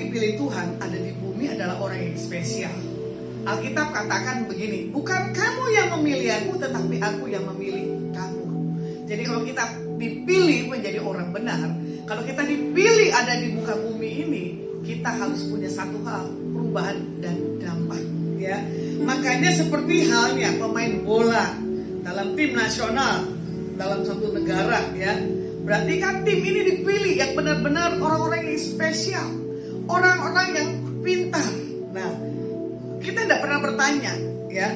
dipilih Tuhan ada di bumi adalah orang yang spesial. Alkitab katakan begini, bukan kamu yang memilih aku, tetapi aku yang memilih kamu. Jadi kalau kita dipilih menjadi orang benar, kalau kita dipilih ada di muka bumi ini, kita harus punya satu hal, perubahan dan dampak. Ya, makanya seperti halnya pemain bola dalam tim nasional dalam suatu negara, ya. Berarti kan tim ini dipilih yang benar-benar orang-orang yang spesial, orang-orang yang pintar. Nah, kita tidak pernah bertanya, ya,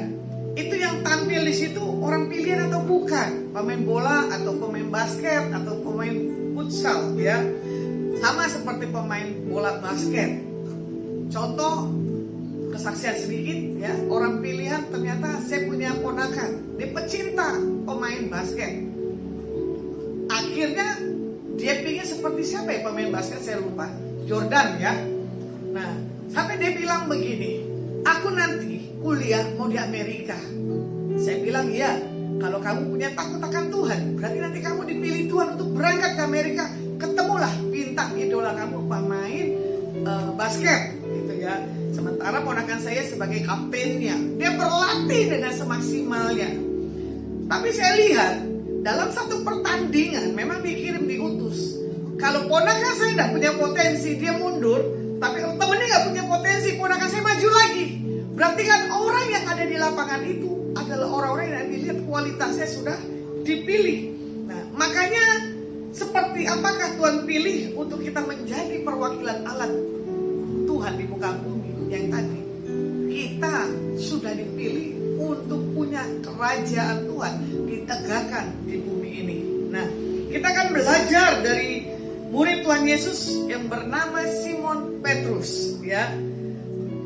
itu yang tampil di situ orang pilihan atau bukan, pemain bola atau pemain basket atau pemain futsal, ya. Sama seperti pemain bola basket. Contoh kesaksian sedikit, ya, orang pilihan ternyata saya punya ponakan, dia pecinta pemain basket. Akhirnya dia pingin seperti siapa ya pemain basket, saya lupa, Jordan, ya. Nah, sampai dia bilang begini, aku nanti kuliah mau di Amerika. Saya bilang, iya, kalau kamu punya takut akan Tuhan, berarti nanti kamu dipilih Tuhan untuk berangkat ke Amerika. Ketemulah bintang idola kamu pemain basket, gitu ya. Sementara ponakan saya sebagai kaptennya, dia berlatih dengan semaksimalnya. Tapi saya lihat dalam satu pertandingan memang dikirim diutus. Kalau ponakan saya tidak punya potensi, dia mundur. Tapi kalau temennya nggak punya potensi, ponakan saya maju lagi. Berarti kan orang yang ada di lapangan itu adalah orang-orang yang dilihat kualitasnya sudah dipilih. Nah, makanya seperti apakah Tuhan pilih untuk kita menjadi perwakilan alat Tuhan di muka bumi yang tadi? Kita sudah dipilih untuk punya kerajaan Tuhan ditegakkan di bumi ini. Nah, kita akan belajar dari murid Tuhan Yesus yang bernama Simon Petrus, ya.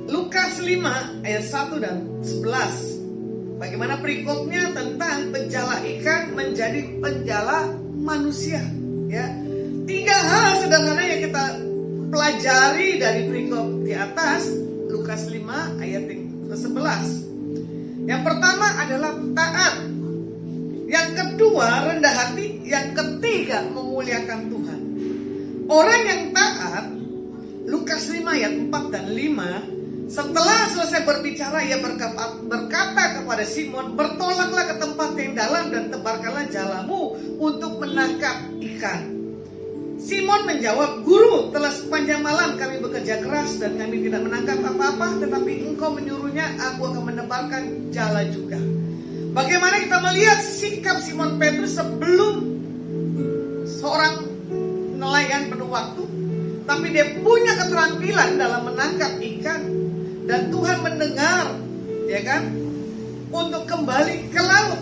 Lukas 5 ayat 1 dan 11. Bagaimana perikopnya tentang penjala ikan menjadi penjala manusia, ya. 3 hal sederhana yang kita pelajari dari perikop di atas Lukas 5 ayat 11. Yang pertama adalah taat. Yang kedua rendah hati. Yang ketiga memuliakan Tuhan. Orang yang taat, Lukas 5 ayat 4 dan 5, setelah selesai berbicara ia berkata kepada Simon, bertolaklah ke tempat yang dalam dan tebarkanlah jalamu untuk menangkap ikan. Simon menjawab, Guru, telah sepanjang malam kami bekerja keras dan kami tidak menangkap apa-apa, tetapi engkau menyuruhnya, aku akan menebarkan jala juga. Bagaimana kita melihat sikap Simon Petrus sebelum seorang nelayan penuh waktu, tapi dia punya keterampilan dalam menangkap ikan, dan Tuhan mendengar, ya kan, untuk kembali ke laut.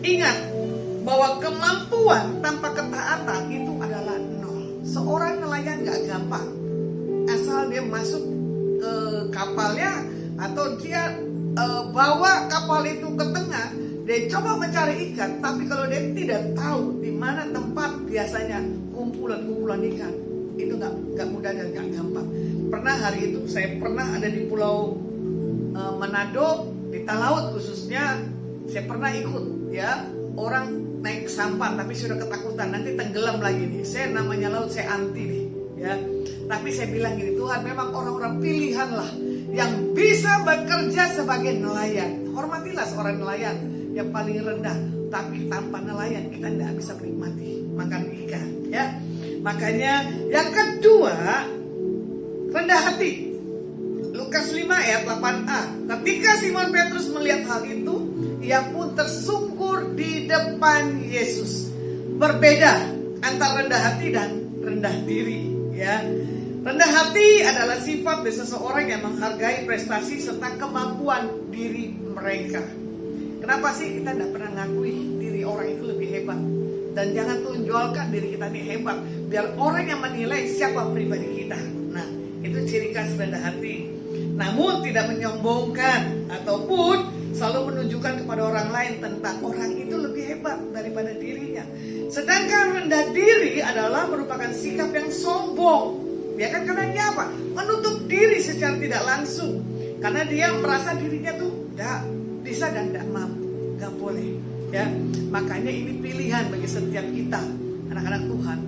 Ingat bahwa kemampuan tanpa ketaatan itu adalah nol. Seorang nelayan gak gampang, asal dia masuk ke kapalnya atau dia bawa kapal itu ke tengah, dia coba mencari ikan. Tapi kalau dia tidak tahu di mana tempat biasanya kumpulan ikan, itu gak mudah dan gak gampang. Pernah hari itu saya pernah ada di pulau Manado, di Talaut khususnya, saya pernah ikut, ya. Orang naik sampan tapi sudah ketakutan nanti tenggelam lagi nih. Saya namanya laut, saya anti nih, ya. Tapi saya bilang gini, Tuhan memang orang-orang pilihan lah yang bisa bekerja sebagai nelayan. Hormatilah seorang nelayan yang paling rendah, tapi tanpa nelayan kita tidak bisa menikmati makan ikan, ya. Makanya yang kedua, rendah hati. Lukas 5 ayat 8a. Ketika Simon Petrus melihat hal itu, ia pun tersungkur di depan Yesus. Berbeda antara rendah hati dan rendah diri, ya. Rendah hati adalah sifat dari seseorang yang menghargai prestasi serta kemampuan diri mereka. Kenapa sih kita tidak pernah ngakui diri orang itu lebih hebat? Dan jangan tunjukkan diri kita ini hebat, biar orang yang menilai siapa pribadi kita. Nah, itu ciri khas rendah hati. Namun tidak menyombongkan ataupun selalu menunjukkan kepada orang lain tentang orang itu lebih hebat daripada dirinya. Sedangkan rendah diri adalah merupakan sikap yang sombong. Ya kan, karena dia apa? Menutup diri secara tidak langsung. Karena dia merasa dirinya tuh tidak bisa dan tidak mampu. Gak boleh, ya. Makanya ini pilihan bagi setiap kita, anak-anak Tuhan.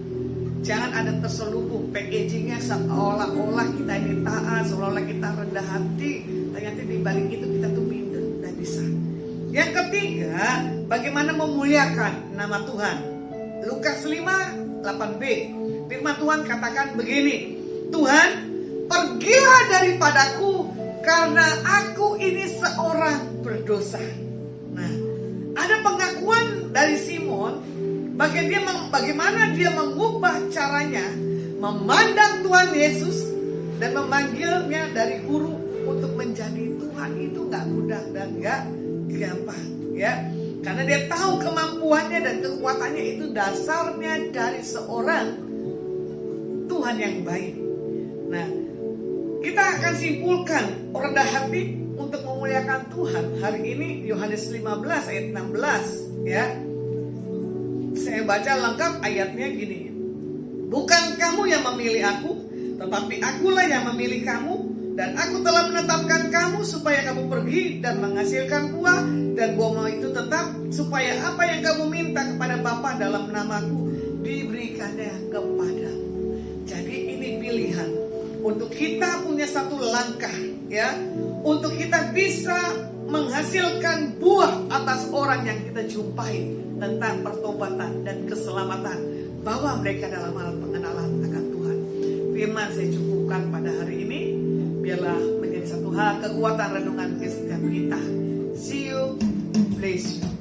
Jangan ada terselubung packagingnya seolah-olah kita ini taat, seolah-olah kita rendah hati, ternyata di balik itu kita tuh minder, tidak bisa. Yang ketiga, bagaimana memuliakan nama Tuhan. Lukas 5, 8b. Firman Tuhan katakan begini, Tuhan, pergilah daripadaku karena aku ini seorang berdosa. Nah, ada pengakuan dari Simon, bagaimana dia mengubah caranya memandang Tuhan Yesus dan memanggilnya dari guru untuk menjadi Tuhan. Itu gak mudah dan gak gampang, ya. Karena dia tahu kemampuannya dan kekuatannya itu dasarnya dari seorang Tuhan yang baik. Nah, kita akan simpulkan rendah hati untuk memuliakan Tuhan. Hari ini Yohanes 15 ayat 16, ya. Saya baca lengkap ayatnya gini. Bukan kamu yang memilih aku, tetapi akulah yang memilih kamu, dan aku telah menetapkan kamu supaya kamu pergi dan menghasilkan buah, dan buah itu tetap, supaya apa yang kamu minta kepada Bapa dalam namaku diberikannya kepadamu. Jadi ini pilihan untuk kita punya satu langkah, ya, untuk kita bisa menghasilkan buah atas orang yang kita jumpai tentang pertobatan dan keselamatan, bahwa mereka dalam hal pengenalan akan Tuhan. Firman saya cukupkan pada hari ini, biarlah menjadi satu hal kekuatan renungan setiap kita. See you, bless you.